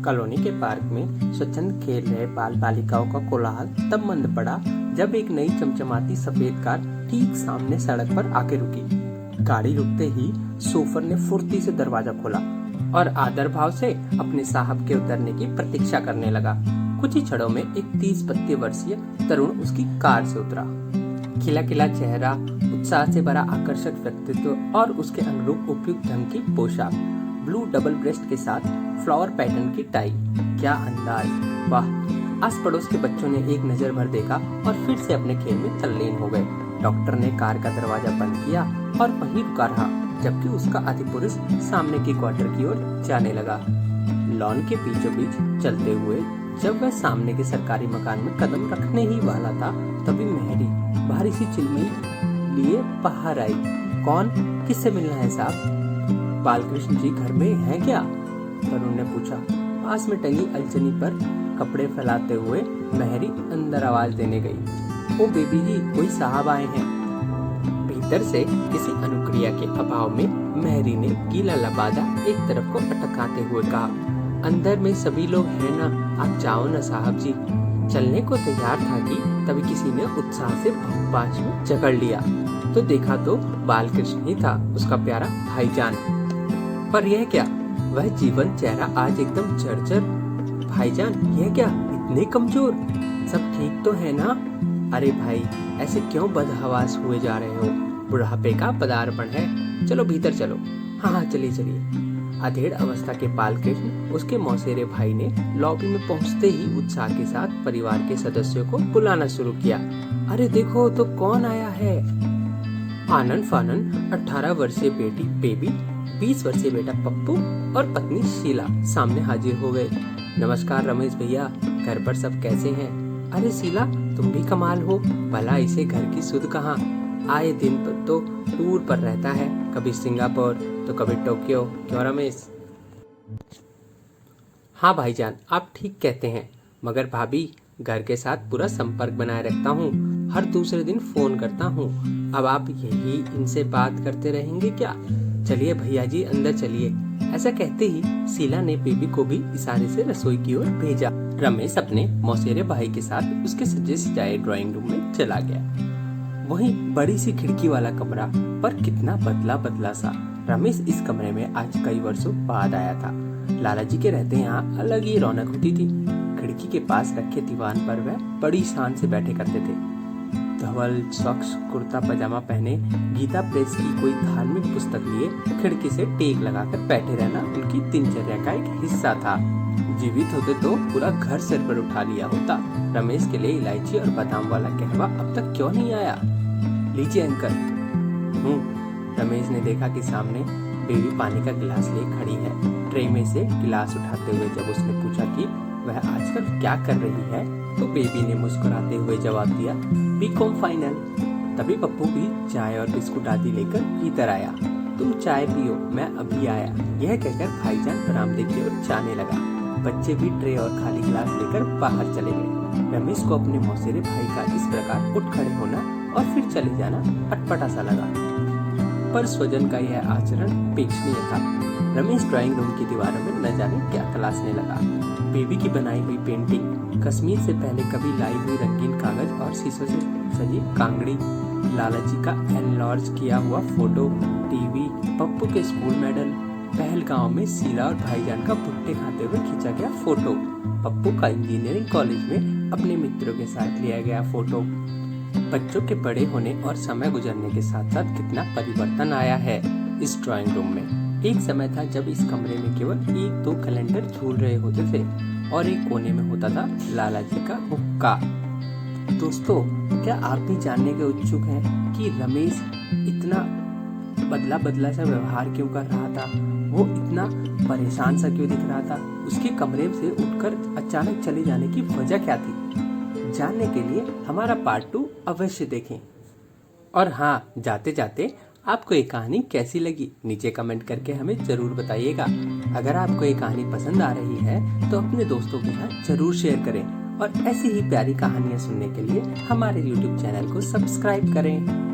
Colony के park में स्वच्छंद खेल रहे बाल बालिकाओं का कोलाहल तब मंद पड़ा जब एक नई चमचमाती सफेद कार ठीक सामने सड़क पर आके रुकी। गाड़ी रुकते ही सोफर ने फुर्ती से दरवाजा खोला और आदर भाव से अपने साहब के उतरने की प्रतीक्षा करने लगा। कुछ ही क्षणों में एक 30-32 वर्षीय तरुण उसकी कार से उतरा। खिला खिला चेहरा, उत्साह से भरा आकर्षक व्यक्तित्व और उसके अनुरूप उपयुक्त ढंग की पोशाक, ब्लू डबल ब्रेस्ट के साथ फ्लावर पैटर्न की टाई। क्या अंदाज, वाह! आस पड़ोस के बच्चों ने एक नजर भर देखा और फिर से अपने खेल में तल्लीन हो गए। डॉक्टर ने कार का दरवाजा बंद किया और वहीं रुका रहा जबकि उसका अधिपुरुष सामने की क्वार्टर की ओर जाने लगा। लॉन के बीचों बीच चलते हुए जब वह सामने के सरकारी मकान में कदम रखने ही वाला था तभी मेहरी भारी सी चिलमी लिए बाहर आई। कौन, किससे मिलना है साहब? बालकृष्ण जी घर में हैं क्या? तरुण ने पूछा। पास में टंगी अलचनी पर कपड़े फैलाते हुए मेहरी अंदर आवाज देने गई। ओ बेबी जी, कोई साहब आए हैं। भीतर से किसी अनुक्रिया के अभाव में मेहरी ने गीला लबादा एक तरफ को अटकाते हुए कहा, अंदर में सभी लोग हैं ना, आप जाओ ना साहब जी। चलने को तैयार था कि तभी किसी ने उत्साह से बाज में जकड़ लिया तो देखा तो बालकृष्ण ही था, उसका प्यारा भाईजान। पर यह क्या, वह जीवंत चेहरा आज एकदम जर्जर। भाईजान, यह क्या, इतने कमजोर? सब ठीक तो है ना? अरे भाई, ऐसे क्यों बदहवास हुए जा रहे हो? बुढ़ापे का पदार्पण है, चलो भीतर चलो। हाँ, चलिए चलिए। अधेड़ अवस्था के बालकृष्ण उसके मौसेरे भाई ने लॉबी में पहुंचते ही उत्साह के साथ परिवार के सदस्यों को बुलाना शुरू किया। अरे देखो तो कौन आया है। आनंद फानंद 18 वर्षीय बेटी बेबी, 20 वर्षीय बेटा पप्पू और पत्नी शीला सामने हाजिर हो गए। नमस्कार रमेश भैया, घर पर सब कैसे हैं? अरे शीला, तुम भी कमाल हो, भला इसे घर की सुध कहाँ। आए दिन पर तो टूर पर रहता है, कभी सिंगापुर तो कभी टोक्यो। क्यों रमेश? हाँ भाईजान, आप ठीक कहते हैं, मगर भाभी, घर के साथ पूरा संपर्क बनाए रखता हूँ, हर दूसरे दिन फोन करता हूँ। अब आप यही इनसे बात करते रहेंगे क्या? चलिए भैया जी, अंदर चलिए। ऐसा कहते ही शीला ने बेबी को भी इशारे से रसोई की ओर भेजा। रमेश अपने मौसेरे भाई के साथ उसके सजे सजाए ड्राइंग रूम में चला गया। वहीं बड़ी सी खिड़की वाला कमरा, पर कितना बदला बदला सा। रमेश इस कमरे में आज कई वर्षों बाद आया था। लाला जी के रहते यहाँ अलग ही रौनक होती थी। खिड़की के पास रखे दीवान पर वह बड़ी शान से बैठे करते थे। धवल स्वच्छ कुर्ता पजामा पहने गीता प्रेस की कोई धार्मिक पुस्तक लिए खिड़की से टेक लगाकर बैठे रहना उनकी दिनचर्या का एक हिस्सा था। जीवित होते तो पूरा घर सिर पर उठा लिया होता। रमेश के लिए इलायची और बादाम वाला कहवा अब तक क्यों नहीं आया? लीजिए अंकल। रमेश ने देखा कि सामने बेबी पानी का गिलास लिए खड़ी है। ट्रे में से गिलास उठाते हुए जब उसने पूछा कि वह आजकल क्या कर रही है तो बेबी ने मुस्कुराते हुए जवाब दिया, बीकॉम फाइनल। तभी पप्पू भी चाय और बिस्कुट आदि लेकर भीतर आया। तुम चाय पियो, मैं अभी आया, यह कहकर भाईजान बरामदे की ओर जाने लगा। बच्चे भी ट्रे और खाली गिलास लेकर बाहर चले गए। रमेश को अपने मौसेरे भाई का इस प्रकार उठ खड़े होना और फिर चले जाना अटपटा सा लगा, पर स्वजन का यह आचरण पेक्षणीय था। रमेश ड्राइंग रूम की दीवारों में न जाने क्या तलाशने लगा। बेबी की बनाई हुई पेंटिंग, कश्मीर से पहले कभी लाई हुई रंगीन कागज और शीशों से सजी कांगड़ी, लाला जी का एनलार्ज किया हुआ फोटो, टीवी, पप्पू के स्कूल मेडल, पहलगांव में शीला और भाईजान का भुट्टे खाते हुए खींचा गया फोटो, पप्पू का इंजीनियरिंग कॉलेज में अपने मित्रों के साथ लिया गया फोटो। बच्चों के बड़े होने और समय गुजरने के साथ साथ कितना परिवर्तन आया है इस ड्राइंग रूम में। एक समय था जब इस कमरे में केवल 1-2 कैलेंडर झूल रहे होते थे और एक कोने में होता था लाला जी का हुक्का। दोस्तों, क्या आप भी जानने के उत्सुक हैं कि रमेश इतना बदला बदला सा व्यवहार क्यों कर रहा था? वो इतना परेशान सा क्यों दिख रहा था? उसके कमरे से उठकर अचानक चले जाने की वजह क्या थी? जानने के लिए हमारा पार्ट 2 अवश्य देखें। और हाँ, जाते जाते आपको ये कहानी कैसी लगी नीचे कमेंट करके हमें जरूर बताइएगा। अगर आपको ये कहानी पसंद आ रही है तो अपने दोस्तों के साथ जरूर शेयर करें और ऐसी ही प्यारी कहानियाँ सुनने के लिए हमारे YouTube चैनल को सब्सक्राइब करें।